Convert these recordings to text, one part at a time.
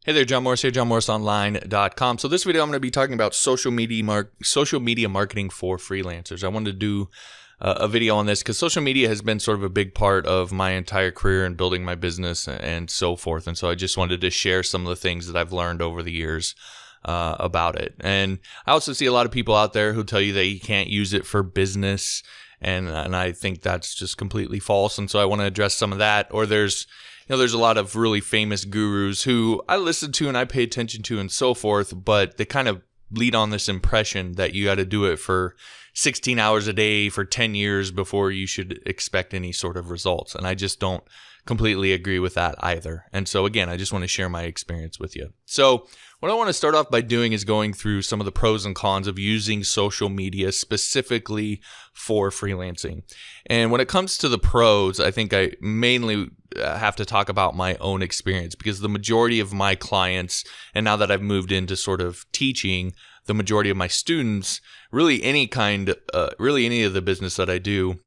Hey there, John Morris here, johnmorrisonline.com. So this video, I'm going to be talking about social media marketing for freelancers. I wanted to do a video on this because social media has been sort of a big part of my entire career in building my business and so forth. And so I just wanted to share some of the things that I've learned over the years about it. And I also see a lot of people out there who tell you that you can't use it for business. And I think that's just completely false. And so I want to address some of that. Or there's a lot of really famous gurus who I listen to and I pay attention to and so forth, but they kind of lead on this impression that you got to do it for 16 hours a day for 10 years before you should expect any sort of results. And I just don't completely agree with that either. And so again, I just want to share my experience with you. So what I want to start off by doing is going through some of the pros and cons of using social media specifically for freelancing. And when it comes to the pros, I think I mainly have to talk about my own experience because the majority of my clients, and now that I've moved into sort of teaching, the majority of my students, really any of the business that I do,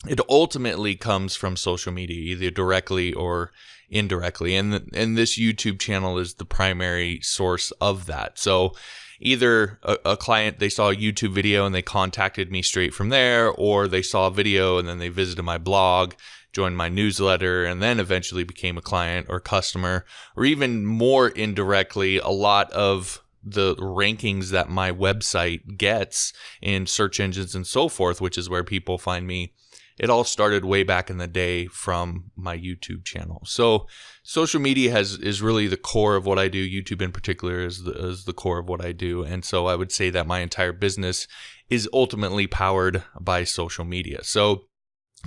it ultimately comes from social media, either directly or indirectly. And this YouTube channel is the primary source of that. So either a client, they saw a YouTube video and they contacted me straight from there, or they saw a video and then they visited my blog, joined my newsletter, and then eventually became a client or customer, or even more indirectly, a lot of the rankings that my website gets in search engines and so forth, which is where people find me. It all started way back in the day from my YouTube channel. So social media is really the core of what I do. YouTube in particular is the core of what I do. And so I would say that my entire business is ultimately powered by social media. So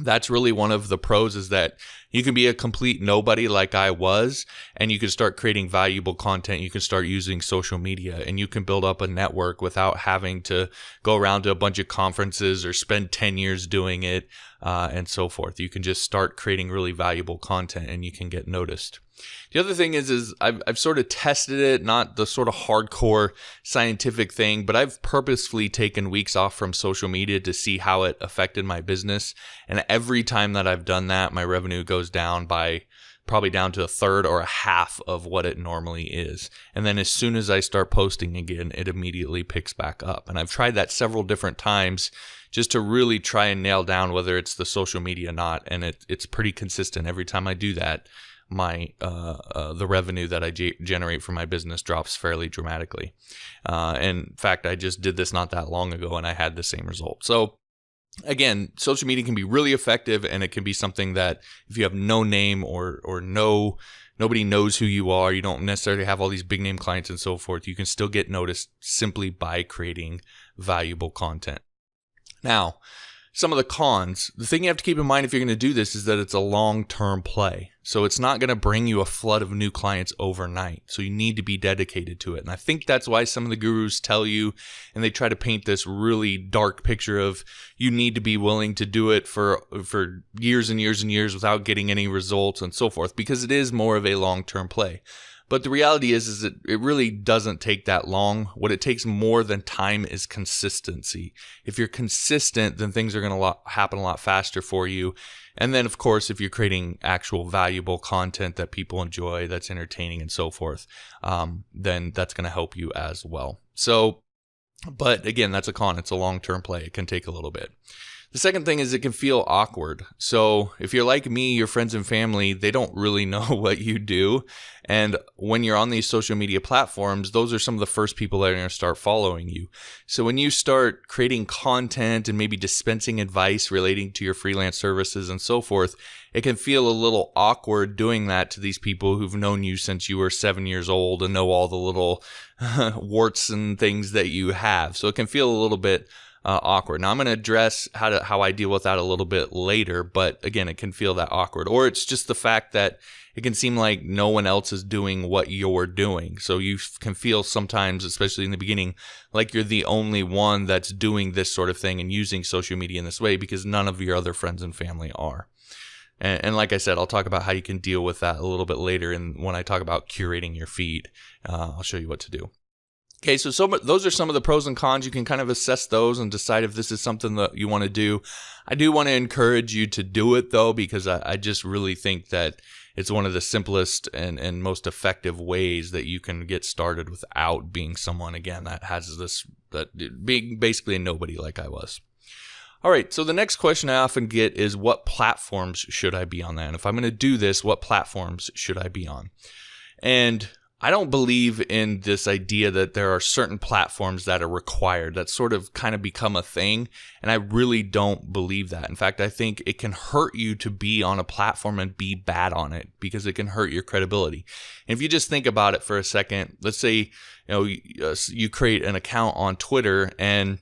that's really one of the pros, is that you can be a complete nobody like I was, and you can start creating valuable content. You can start using social media, and you can build up a network without having to go around to a bunch of conferences or spend 10 years doing it and so forth. You can just start creating really valuable content and you can get noticed. The other thing is I've sort of tested it, not the sort of hardcore scientific thing, but I've purposefully taken weeks off from social media to see how it affected my business. And every time that I've done that, my revenue goes down by probably down to a third or a half of what it normally is. And then as soon as I start posting again, it immediately picks back up. And I've tried that several different times just to really try and nail down whether it's the social media or not. And it's pretty consistent. Every time I do that, my the revenue that I generate from my business drops fairly dramatically. And in fact, I just did this not that long ago and I had the same result. So again, social media can be really effective, and it can be something that if you have no name or nobody knows who you are, you don't necessarily have all these big name clients and so forth, you can still get noticed simply by creating valuable content. Now, some of the cons, the thing you have to keep in mind if you're going to do this is that it's a long-term play. So it's not going to bring you a flood of new clients overnight. So you need to be dedicated to it. And I think that's why some of the gurus tell you, and they try to paint this really dark picture of you need to be willing to do it for years and years and years without getting any results and so forth, because it is more of a long-term play. But the reality is that it really doesn't take that long. What it takes more than time is consistency. If you're consistent, then things are going to happen a lot faster for you. And then, of course, if you're creating actual valuable content that people enjoy, that's entertaining and so forth, then that's going to help you as well. So, but again, that's a con. It's a long-term play. It can take a little bit. The second thing is it can feel awkward. So if you're like me, your friends and family, they don't really know what you do. And when you're on these social media platforms, those are some of the first people that are going to start following you. So when you start creating content and maybe dispensing advice relating to your freelance services and so forth, it can feel a little awkward doing that to these people who've known you since you were 7 years old and know all the little warts and things that you have. So it can feel a little bit awkward. Now I'm going to address how I deal with that a little bit later, but again, it can feel that awkward. Or it's just the fact that it can seem like no one else is doing what you're doing. So you can feel sometimes, especially in the beginning, like you're the only one that's doing this sort of thing and using social media in this way because none of your other friends and family are. And like I said, I'll talk about how you can deal with that a little bit later. And when I talk about curating your feed, I'll show you what to do. Okay, so those are some of the pros and cons. You can kind of assess those and decide if this is something that you want to do. I do want to encourage you to do it, though, because I just really think that It's one of the simplest and most effective ways that you can get started without being someone, again, that has this, that being basically a nobody like I was. All right, so the next question I often get is, what platforms should I be on that? And if I'm going to do this, what platforms should I be on? And I don't believe in this idea that there are certain platforms that are required. That's sort of kind of become a thing, and I really don't believe that. In fact, I think it can hurt you to be on a platform and be bad on it, because it can hurt your credibility. And if you just think about it for a second, let's say you create an account on Twitter and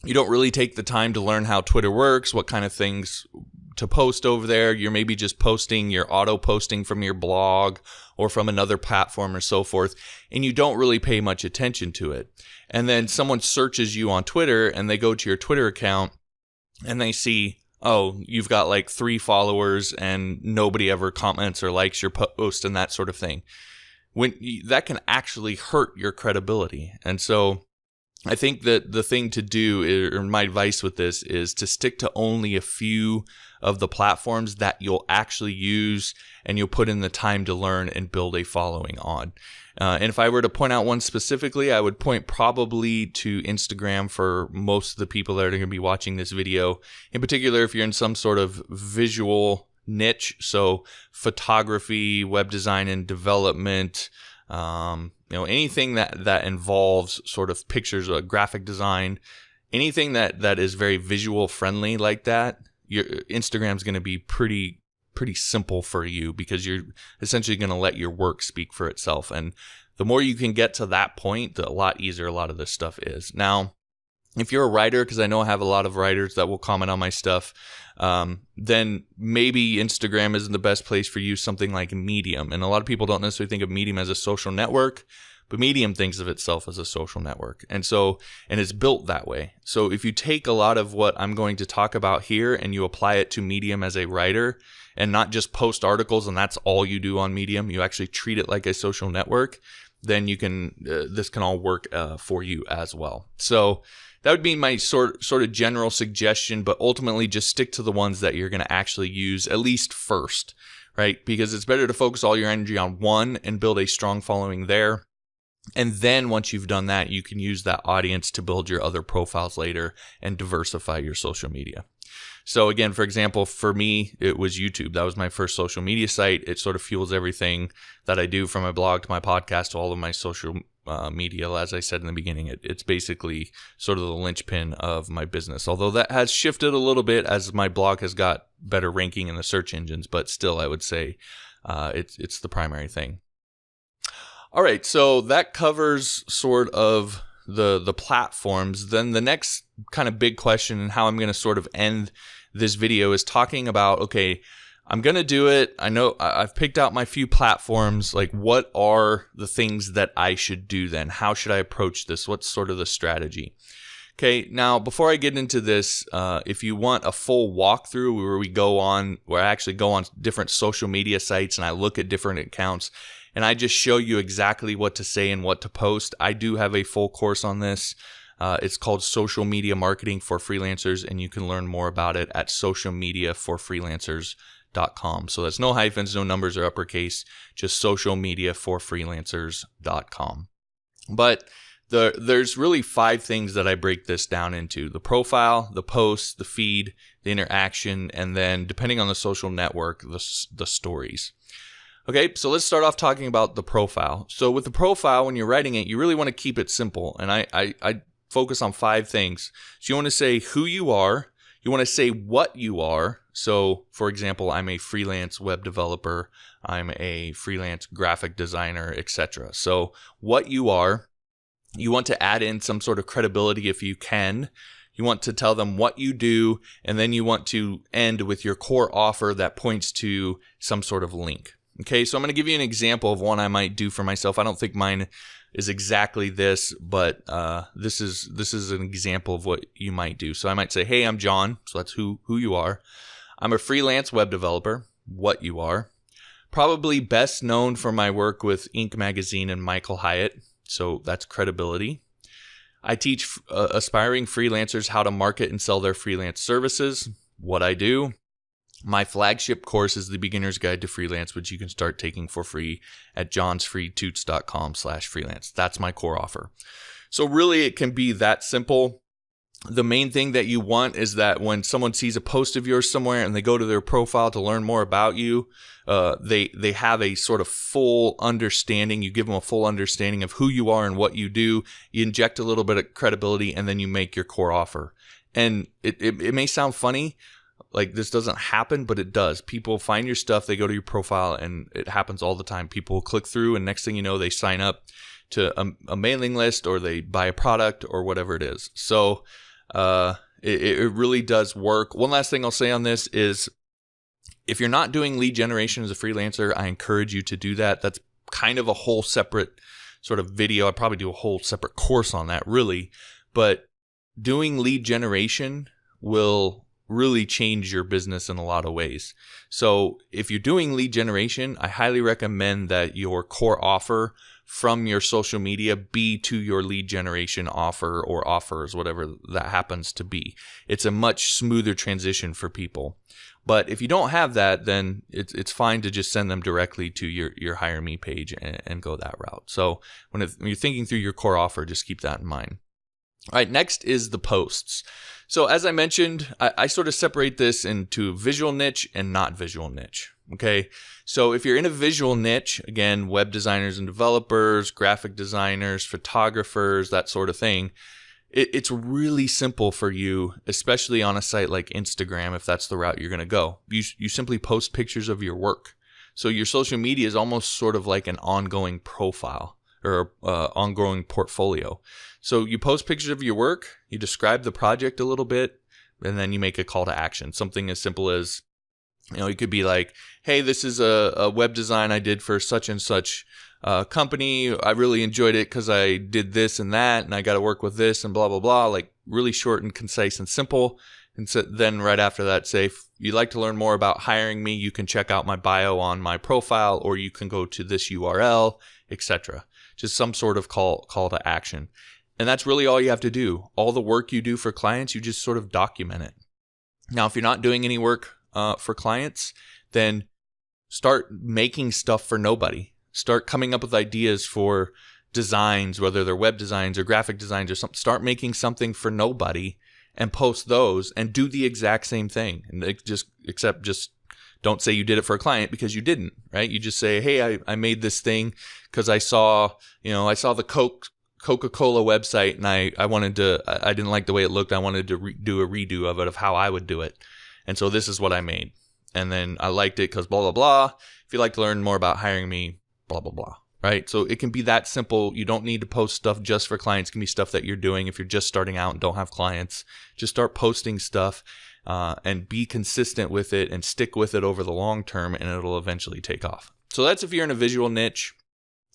you don't really take the time to learn how Twitter works, what kind of things to post over there. You're maybe just posting, you're auto posting from your blog or from another platform or so forth, and you don't really pay much attention to it. And then someone searches you on Twitter and they go to your Twitter account and they see, oh, you've got like 3 followers and nobody ever comments or likes your post and that sort of thing. That can actually hurt your credibility. And so I think that the thing to do, or my advice with this, is to stick to only a few of the platforms that you'll actually use and you'll put in the time to learn and build a following on. And if I were to point out one specifically, I would point probably to Instagram for most of the people that are going to be watching this video. In particular, if you're in some sort of visual niche, so photography, web design and development, anything that involves sort of pictures, graphic design, anything that is very visual friendly like that, your Instagram's going to be pretty simple for you, because you're essentially going to let your work speak for itself. And the more you can get to that point, the lot easier a lot of this stuff is. Now, if you're a writer, because I know I have a lot of writers that will comment on my stuff, then maybe Instagram isn't the best place for you. Something like Medium. And a lot of people don't necessarily think of Medium as a social network, but Medium thinks of itself as a social network. And it's built that way. So if you take a lot of what I'm going to talk about here and you apply it to Medium as a writer, and not just post articles and that's all you do on Medium, you actually treat it like a social network, then this can all work for you as well. So that would be my sort of general suggestion, but ultimately just stick to the ones that you're going to actually use at least first, right? Because it's better to focus all your energy on one and build a strong following there. And then once you've done that, you can use that audience to build your other profiles later and diversify your social media. So again, for example, for me, it was YouTube. That was my first social media site. It sort of fuels everything that I do, from my blog to my podcast to all of my social media. As I said in the beginning, it's basically sort of the linchpin of my business. Although that has shifted a little bit as my blog has got better ranking in the search engines, but still I would say it's the primary thing. All right, so that covers sort of the platforms. Then the next kind of big question, and how I'm going to sort of end this video, is talking about, okay, I'm going to do it. I know I've picked out my few platforms. Like, what are the things that I should do then? How should I approach this? What's sort of the strategy? Okay, now before I get into this, if you want a full walkthrough where I actually go on different social media sites and I look at different accounts and I just show you exactly what to say and what to post, I do have a full course on this. It's called Social Media Marketing for Freelancers, and you can learn more about it at socialmediaforfreelancers.com. So that's no hyphens, no numbers or uppercase, just socialmediaforfreelancers.com. But there's really 5 things that I break this down into: the profile, the post, the feed, the interaction, and then, depending on the social network, the stories. Okay, so let's start off talking about the profile. So with the profile, when you're writing it, you really want to keep it simple. And I focus on 5 things. So you want to say who you are. You want to say what you are. So, for example, I'm a freelance web developer. I'm a freelance graphic designer, etc. So what you are. You want to add in some sort of credibility if you can. You want to tell them what you do, and then you want to end with your core offer that points to some sort of link. Okay, so I'm going to give you an example of one I might do for myself. I don't think mine is exactly this, but this is an example of what you might do. So I might say, hey, I'm John. So that's who you are. I'm a freelance web developer. What you are. Probably best known for my work with Inc. magazine and Michael Hyatt. So that's credibility. I teach aspiring freelancers how to market and sell their freelance services. What I do. My flagship course is the Beginner's Guide to Freelance, which you can start taking for free at johnsfreetoots.com/freelance. That's my core offer. So really, it can be that simple. The main thing that you want is that when someone sees a post of yours somewhere and they go to their profile to learn more about you, they have a sort of full understanding. You give them a full understanding of who you are and what you do. You inject a little bit of credibility, and then you make your core offer. And it may sound funny, like this doesn't happen, but it does. People find your stuff, they go to your profile, and it happens all the time. People click through, and next thing you know, they sign up to a mailing list, or they buy a product, or whatever it is. So it really does work. One last thing I'll say on this is, if you're not doing lead generation as a freelancer, I encourage you to do that. That's kind of a whole separate sort of video. I'd probably do a whole separate course on that, really. But doing lead generation will really change your business in a lot of ways. So if you're doing lead generation, I highly recommend that your core offer from your social media be to your lead generation offer or offers, whatever that happens to be. It's a much smoother transition for people. But if you don't have that, then it's fine to just send them directly to your Hire Me page and go that route. So when you're thinking through your core offer, just keep that in mind. All right, next is the posts. So as I mentioned, I sort of separate this into visual niche and not visual niche. Okay, so if you're in a visual niche, again, web designers and developers, graphic designers, photographers, that sort of thing, it's really simple for you, especially on a site like Instagram, if that's the route you're going to go. You simply post pictures of your work. So your social media is almost sort of like an ongoing profile or ongoing portfolio. So you post pictures of your work, you describe the project a little bit, and then you make a call to action. Something as simple as, it could be like, hey, this is a web design I did for such and such company. I really enjoyed it because I did this and that, and I got to work with this and blah, blah, blah. Like really short and concise and simple. And so then right after that, say, if you'd like to learn more about hiring me, you can check out my bio on my profile, or you can go to this URL, etc. Just some sort of call to action. And that's really all you have to do. All the work you do for clients, you just sort of document it. Now, if you're not doing any work for clients, then start making stuff for nobody. Start coming up with ideas for designs, whether they're web designs or graphic designs or something. Start making something for nobody and post those and do the exact same thing. And except don't say you did it for a client, because you didn't, right? You just say, hey, I made this thing because I saw the Coca-Cola website, and I didn't like the way it looked. I wanted to do a redo of it, of how I would do it. And so this is what I made. And then I liked it because blah, blah, blah. If you'd like to learn more about hiring me, blah, blah, blah. Right? So it can be that simple. You don't need to post stuff just for clients. It can be stuff that you're doing. If you're just starting out and don't have clients, just start posting stuff and be consistent with it and stick with it over the long term, and it'll eventually take off. So that's if you're in a visual niche.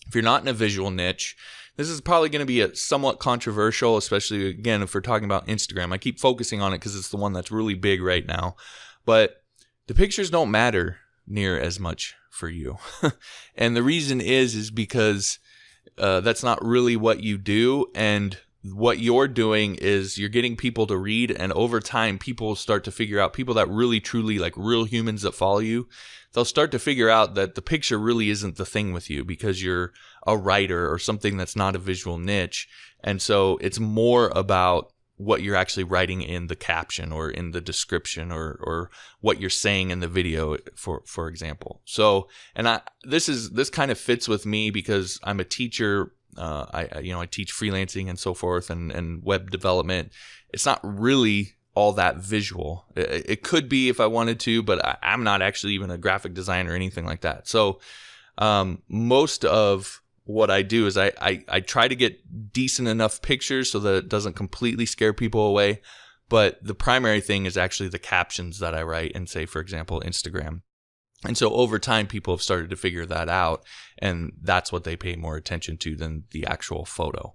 If you're not in a visual niche, this is probably going to be a somewhat controversial, especially, again, if we're talking about Instagram. I keep focusing on it because it's the one that's really big right now. But the pictures don't matter near as much for you. And the reason is because that's not really what you do. And what you're doing is you're getting people to read. And over time, people start to figure out, people that really, truly, like real humans that follow you, they'll start to figure out that the picture really isn't the thing with you, because you're a writer or something that's not a visual niche. And so it's more about what you're actually writing in the caption or in the description or what you're saying in the video, for example. So, and this kind of fits with me because I'm a teacher. I teach freelancing and so forth and web development. It's not really all that visual. It could be if I wanted to, but I'm not actually even a graphic designer or anything like that. So most of what I do is I try to get decent enough pictures so that it doesn't completely scare people away. But the primary thing is actually the captions that I write in, say, for example, Instagram. And so over time, people have started to figure that out, and that's what they pay more attention to than the actual photo.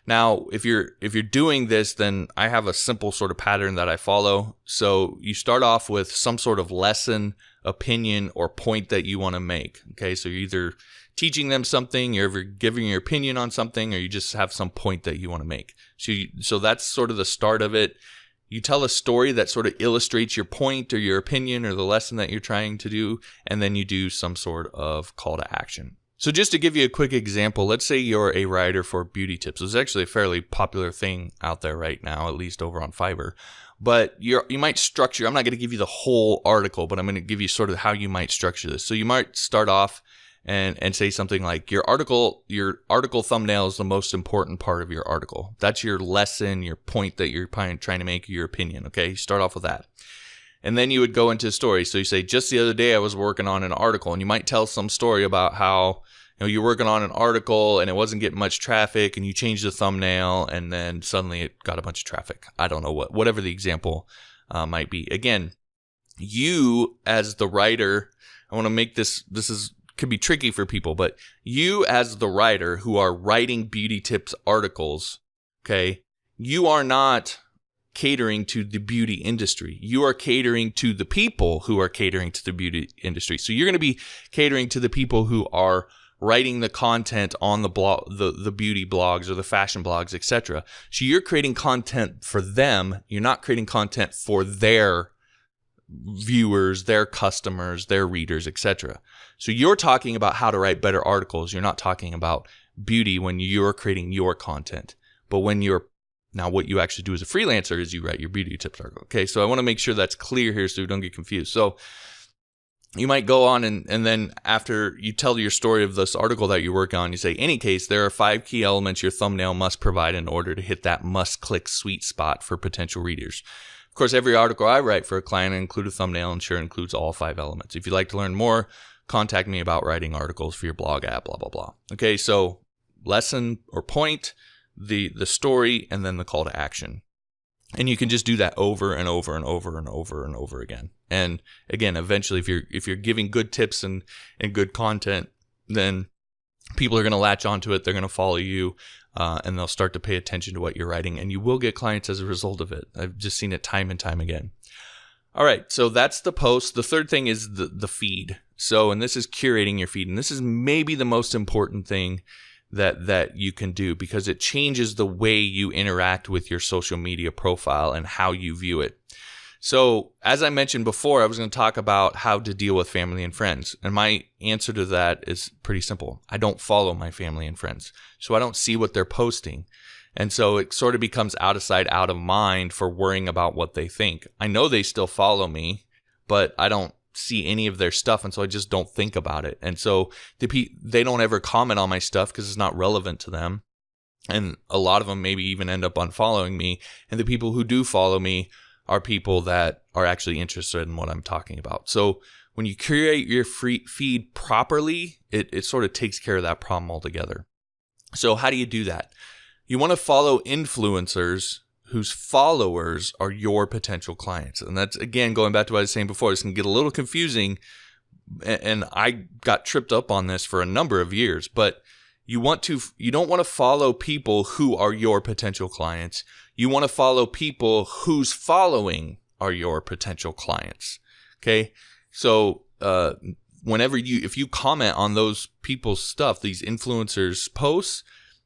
Now, if you're doing this, then I have a simple sort of pattern that I follow. So you start off with some sort of lesson, opinion, or point that you want to make. Okay, so you're either teaching them something, you're ever giving your opinion on something, or you just have some point that you want to make. So that's sort of the start of it. you tell a story that sort of illustrates your point or your opinion or the lesson that you're trying to do, and then you do some sort of call to action. So just to give you a quick example, let's say you're a writer for beauty tips. It's actually a fairly popular thing out there right now, at least over on Fiverr. But you might structure, I'm not going to give you the whole article, but I'm going to give you sort of how you might structure this. So you might start off and say something like, your article thumbnail is the most important part of your article. That's your lesson, your point that you're trying to make, your opinion. Okay, you start off with that. And then you would go into a story. So you say, just the other day I was working on an article, and you might tell some story about how you're working on an article and it wasn't getting much traffic, and you changed the thumbnail and then suddenly it got a bunch of traffic. I don't know whatever the example might be. Again, you as the writer, I want to make this could be tricky for people, but you as the writer who are writing beauty tips articles, okay, you are not catering to the beauty industry. You are catering to the people who are catering to the beauty industry. So you're going to be catering to the people who are writing the content on the blog, the beauty blogs or the fashion blogs, etc. So you're creating content for them. You're not creating content for their viewers, their customers, their readers, etc. So you're talking about how to write better articles. You're not talking about beauty when you're creating your content. But now what you actually do as a freelancer is you write your beauty tips article. Okay, so I want to make sure that's clear here so you don't get confused. So you might go on and then after you tell your story of this article that you're working on, you say, in any case, there are 5 key elements your thumbnail must provide in order to hit that must-click sweet spot for potential readers. Of course, every article I write for a client include a thumbnail and sure includes all 5 elements. If you'd like to learn more, contact me about writing articles for your blog at blah, blah, blah. Okay, so lesson or point, the story, and then the call to action. And you can just do that over and over and over and over and over again. And again, eventually, if you're giving good tips and good content, then people are going to latch onto it. They're going to follow you, and they'll start to pay attention to what you're writing. And you will get clients as a result of it. I've just seen it time and time again. All right, so that's the post. The third thing is the feed. So, and this is curating your feed. And this is maybe the most important thing that you can do, because it changes the way you interact with your social media profile and how you view it. So as I mentioned before, I was going to talk about how to deal with family and friends. And my answer to that is pretty simple. I don't follow my family and friends, so I don't see what they're posting. And so it sort of becomes out of sight, out of mind for worrying about what they think. I know they still follow me, but I don't see any of their stuff, and so I just don't think about it. And so they don't ever comment on my stuff because it's not relevant to them, and a lot of them maybe even end up unfollowing me. And the people who do follow me are people that are actually interested in what I'm talking about. So when you curate your free feed properly, it sort of takes care of that problem altogether. So how do you do that? You want to follow influencers whose followers are your potential clients. And that's, again, going back to what I was saying before, this can get a little confusing, and I got tripped up on this for a number of years, but you don't want to follow people who are your potential clients. You want to follow people whose following are your potential clients. Okay? So, if you comment on those people's stuff, these influencers' posts,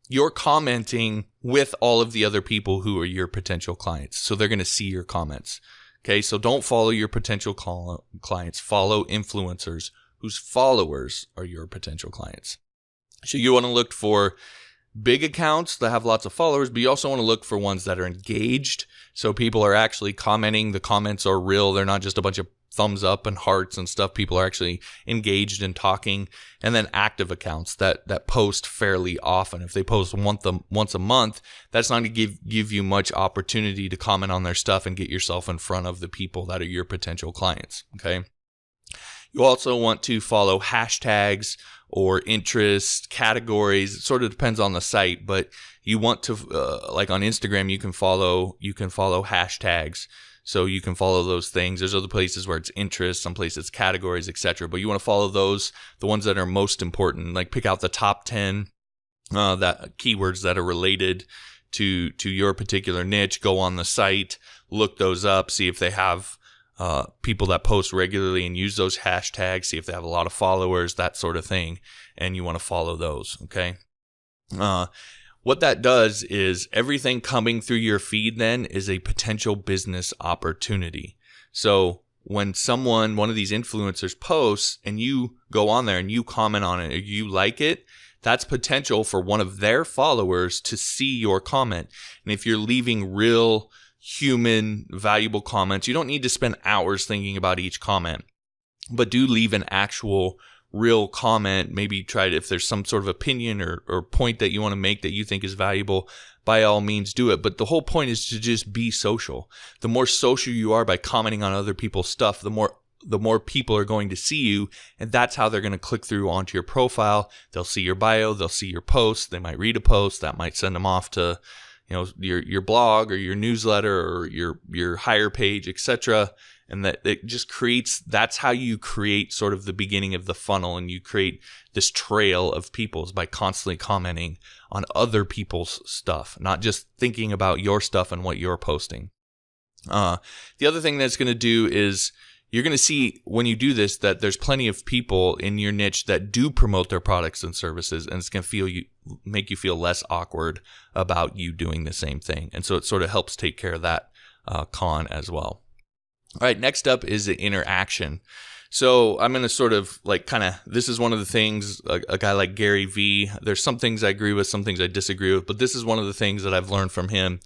you're commenting with all of the other people who are your potential clients. So they're going to see your comments. Okay, so don't follow your potential clients. Follow influencers whose followers are your potential clients. So you want to look for big accounts that have lots of followers, but you also want to look for ones that are engaged. So people are actually commenting. The comments are real. They're not just a bunch of thumbs up and hearts and stuff. People are actually engaged and talking. And then active accounts that post fairly often. If they post once a month, that's not going to give you much opportunity to comment on their stuff and get yourself in front of the people that are your potential clients. Okay. You also want to follow hashtags or interest categories. It sort of depends on the site, but you want to, like on Instagram, you can follow hashtags. So you can follow those things. There's other places where it's interests, some places categories, etc. But you want to follow those, the ones that are most important. Like pick out the top 10 that keywords that are related to your particular niche. Go on the site, look those up, see if they have people that post regularly and use those hashtags. See if they have a lot of followers, that sort of thing. And you want to follow those. Okay. What that does is everything coming through your feed then is a potential business opportunity. So when one of these influencers posts and you go on there and you comment on it or you like it, that's potential for one of their followers to see your comment. And if you're leaving real human valuable comments, you don't need to spend hours thinking about each comment, but do leave an actual real comment. Maybe try to, if there's some sort of opinion or point that you want to make that you think is valuable, by all means do it. But the whole point is to just be social. The more social you are by commenting on other people's stuff, the more people are going to see you, and that's how they're going to click through onto your profile. They'll see your bio, they'll see your post, they might read a post that might send them off to, your blog or your newsletter or your hire page, etc. And that it just creates, that's how you create sort of the beginning of the funnel, and you create this trail of people's by constantly commenting on other people's stuff, not just thinking about your stuff and what you're posting. The other thing that's going to do is you're going to see when you do this that there's plenty of people in your niche that do promote their products and services, and it's going to make you feel less awkward about you doing the same thing. And so it sort of helps take care of that con as well. All right, next up is the interaction. So I'm going to sort of this is one of the things, a guy like Gary Vee, there's some things I agree with, some things I disagree with, but this is one of the things that I've learned from him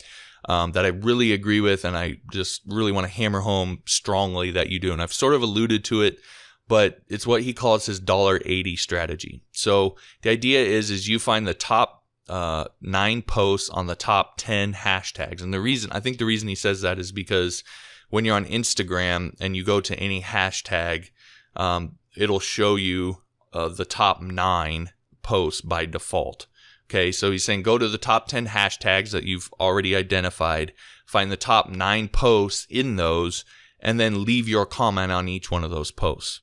that I really agree with, and I just really want to hammer home strongly that you do. And I've sort of alluded to it, but it's what he calls his $80 strategy. So the idea is you find the top 9 posts on the top 10 hashtags. And I think the reason he says that is because when you're on Instagram and you go to any hashtag, it'll show you the top 9 posts by default. Okay, so he's saying go to the top 10 hashtags that you've already identified, find the top 9 posts in those, and then leave your comment on each one of those posts.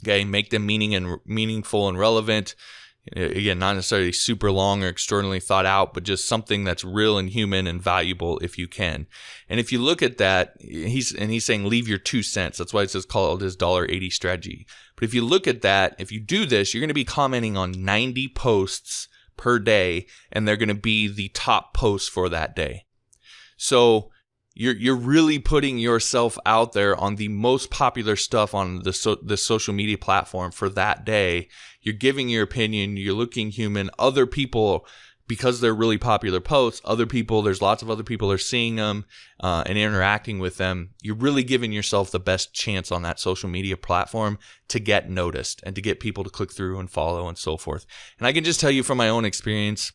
Okay, make them meaningful and relevant. Again, not necessarily super long or extraordinarily thought out, but just something that's real and human and valuable if you can. And if you look at that, he's saying leave your 2 cents. That's why it's called his $80 strategy. But if you look at that, if you do this, you're going to be commenting on 90 posts per day, and they're going to be the top posts for that day. So you're really putting yourself out there on the most popular stuff on the social media platform for that day. You're giving your opinion. You're looking human. Other people, because they're really popular posts, there's lots of other people are seeing them and interacting with them. You're really giving yourself the best chance on that social media platform to get noticed and to get people to click through and follow and so forth. And I can just tell you from my own experience,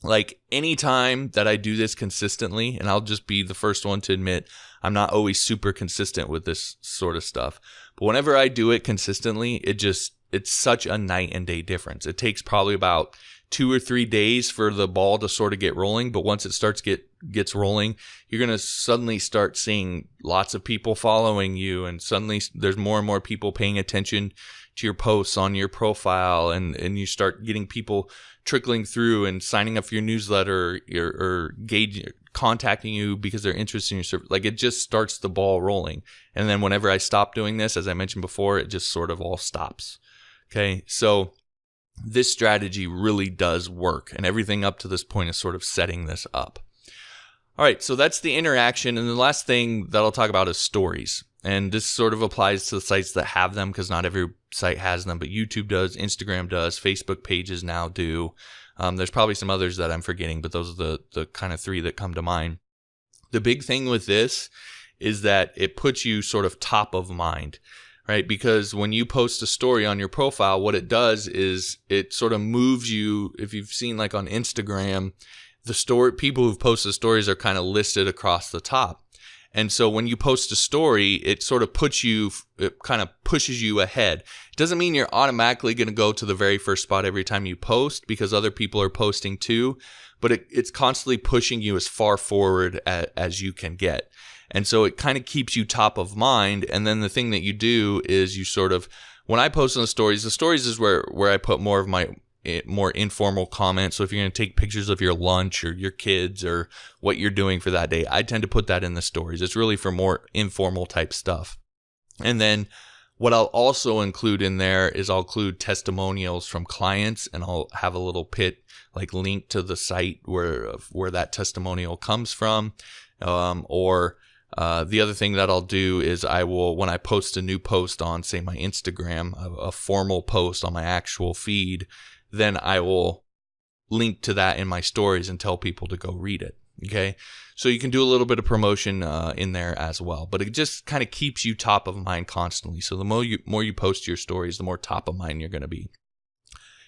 like any time that I do this consistently, and I'll just be the first one to admit I'm not always super consistent with this sort of stuff, but whenever I do it consistently, it's such a night and day difference. It takes probably about 2 or 3 days for the ball to sort of get rolling, but once it gets rolling, you're going to suddenly start seeing lots of people following you, and suddenly there's more and more people paying attention to your posts on your profile, and you start getting people trickling through and signing up for your newsletter or contacting you because they're interested in your service. Like, it just starts the ball rolling. And then whenever I stop doing this, as I mentioned before, it just sort of all stops. Okay, so this strategy really does work, and everything up to this point is sort of setting this up. All right, so that's the interaction, and the last thing that I'll talk about is stories. And this sort of applies to the sites that have them, because not every site has them, but YouTube does, Instagram does, Facebook pages now do. There's probably some others that I'm forgetting, but those are the kind of 3 that come to mind. The big thing with this is that it puts you sort of top of mind, right? Because when you post a story on your profile, what it does is it sort of moves you. If you've seen like on Instagram, people who've posted stories are kind of listed across the top. And so when you post a story, it sort of it kind of pushes you ahead. It doesn't mean you're automatically going to go to the very first spot every time you post, because other people are posting too, but it's constantly pushing you as far forward as you can get. And so it kind of keeps you top of mind. And then the thing that you do is you sort of, when I post on the stories is where I put more of my more informal comments. So if you're going to take pictures of your lunch or your kids or what you're doing for that day, I tend to put that in the stories. It's really for more informal type stuff. And then What I'll also include in there is I'll include testimonials from clients, and I'll have a little link to the site where that testimonial comes from. The other thing that I'll do is when I post a new post on, say, my Instagram, a formal post on my actual feed, then I will link to that in my stories and tell people to go read it. Okay, so you can do a little bit of promotion in there as well, but it just kind of keeps you top of mind constantly. So the more you post your stories, the more top of mind you're going to be.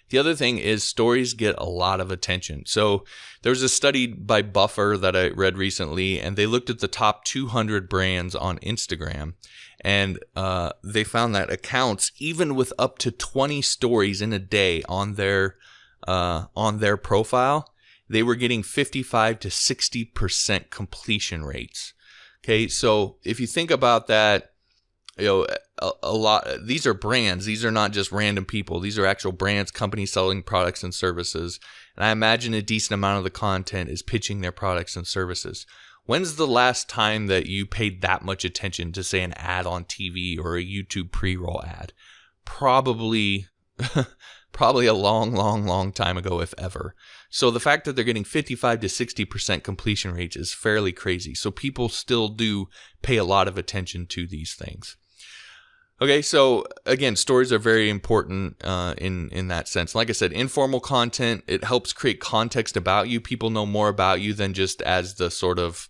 The other thing is stories get a lot of attention. So there was a study by Buffer that I read recently, and they looked at the top 200 brands on Instagram, and they found that accounts, even with up to 20 stories in a day on their profile, they were getting 55 to 60% completion rates. Okay, so if you think about that, a lot. These are brands. These are not just random people. These are actual brands, companies selling products and services. And I imagine a decent amount of the content is pitching their products and services. When's the last time that you paid that much attention to, say, an ad on TV or a YouTube pre-roll ad? Probably a long time ago, if ever. So the fact that they're getting 55 to 60% completion rates is fairly crazy. So people still do pay a lot of attention to these things. Okay, so again, stories are very important in that sense. Like I said, informal content, it helps create context about you. People know more about you than just as the sort of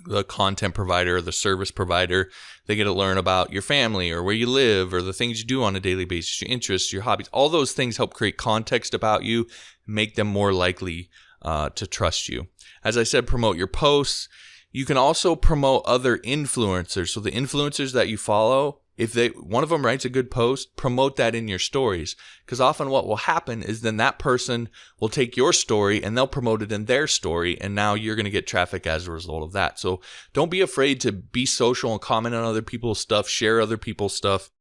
the content provider or the service provider. They get to learn about your family or where you live or the things you do on a daily basis, your interests, your hobbies. All those things help create context about you, make them more likely to trust you. As I said, promote your posts. You can also promote other influencers. So the influencers that you follow, if one of them writes a good post, promote that in your stories. Because often what will happen is then that person will take your story and they'll promote it in their story. And now you're going to get traffic as a result of that. So don't be afraid to be social and comment on other people's stuff, share other people's stuff.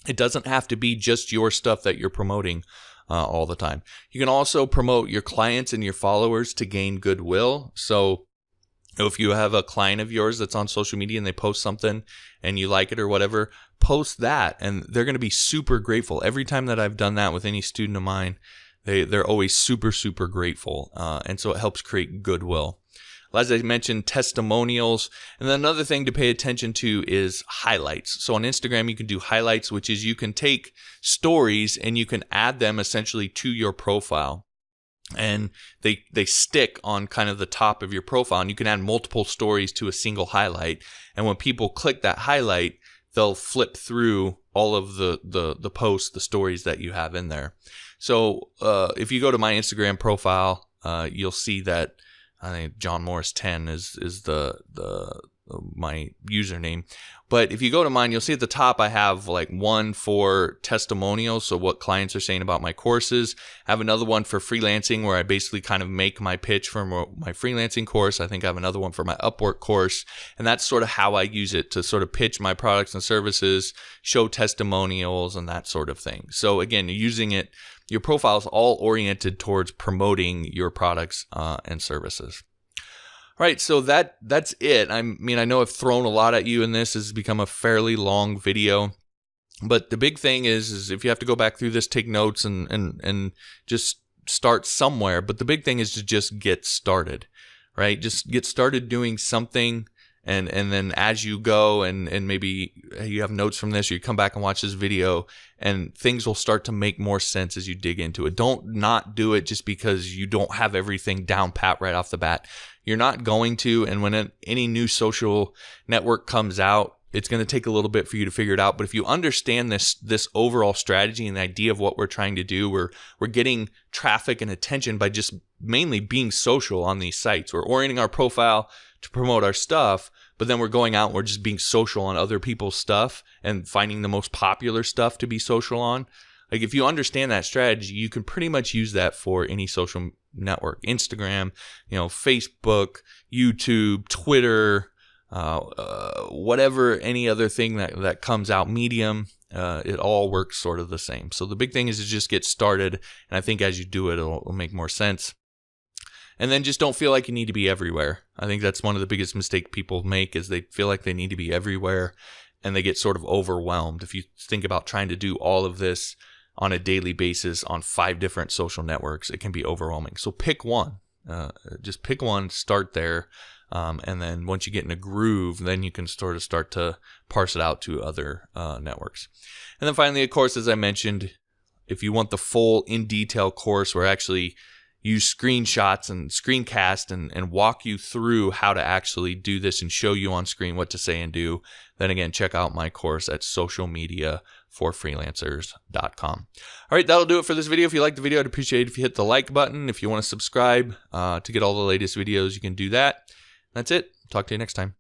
It doesn't have to be just your stuff that you're promoting all the time. You can also promote your clients and your followers to gain goodwill. So if you have a client of yours that's on social media and they post something and you like it or whatever, post that and they're going to be super grateful. Every time that I've done that with any student of mine, they're always super, super grateful. And so it helps create goodwill. As I mentioned, testimonials. And then another thing to pay attention to is highlights. So on Instagram, you can do highlights, which is you can take stories and you can add them essentially to your profile. And they stick on kind of the top of your profile, and you can add multiple stories to a single highlight. And when people click that highlight, they'll flip through all of the posts, the stories that you have in there. So if you go to my Instagram profile, you'll see that I think John Morris 10 is my username. But if you go to mine, you'll see at the top I have like one for testimonials, so what clients are saying about my courses. I have another one for freelancing where I basically kind of make my pitch for my freelancing course. I think I have another one for my Upwork course. And that's sort of how I use it to sort of pitch my products and services, show testimonials and that sort of thing. So again, using it, your profile is all oriented towards promoting your products and services. All right, so that's it. I mean, I know I've thrown a lot at you, and this has become a fairly long video. But the big thing is if you have to go back through this, take notes and just start somewhere. But the big thing is to just get started, right? Just get started doing something. And then as you go and maybe you have notes from this, or you come back and watch this video, and things will start to make more sense as you dig into it. Don't not do it just because you don't have everything down pat right off the bat. You're not going to, and when any new social network comes out, it's going to take a little bit for you to figure it out. But if you understand this overall strategy and the idea of what we're trying to do, we're getting traffic and attention by just mainly being social on these sites. We're orienting our profile to promote our stuff, but then we're going out and we're just being social on other people's stuff and finding the most popular stuff to be social on. Like if you understand that strategy, you can pretty much use that for any social network, Instagram, Facebook, YouTube, Twitter, whatever, any other thing that comes out, Medium, it all works sort of the same. So the big thing is to just get started. And I think as you do it, it'll make more sense. And then just don't feel like you need to be everywhere. I think that's one of the biggest mistakes people make is they feel like they need to be everywhere. and they get sort of overwhelmed. If you think about trying to do all of this on a daily basis on 5 different social networks, it can be overwhelming. So pick one. Just pick one, start there, and then once you get in a groove, then you can start to parse it out to other networks. And then finally, of course, as I mentioned, if you want the full in-detail course where I actually use screenshots and screencast and walk you through how to actually do this and show you on screen what to say and do, then again, check out my course at socialmediaforfreelancers.com. All right, that'll do it for this video. If you liked the video, I'd appreciate it if you hit the like button. If you want to subscribe to get all the latest videos, you can do that. That's it. Talk to you next time.